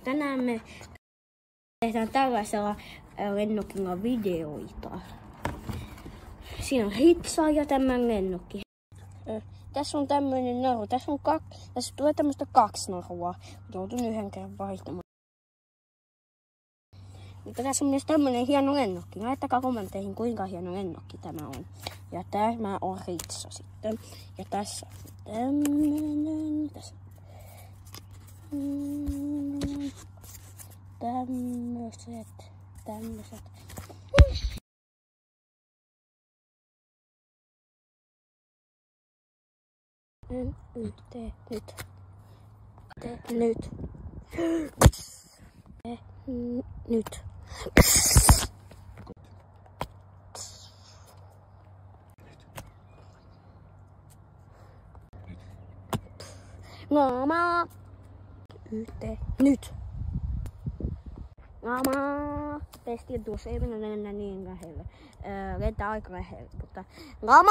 Tänään me tehdään tällaisella lennokilla videoita. Siinä on hitsaa ja tämän lennokki. Tässä on tämmöinen naru. Tässä tulee tämmöistä 2 narua. Joutun yhden kerran vaihtamaan. Mutta tässä on myös tämmöinen hieno lennokki. Laittakaa kommentteihin, kuinka hieno lennokki tämä on. Ja tämä on hitsa sitten. Ja tässä on tämmöinen. Tämmöiset. Nyt. Lama. Nyt. Lama. Pestiin tuossa, ei mennä niin lähelle. Lentää aika lähelle, mutta lama.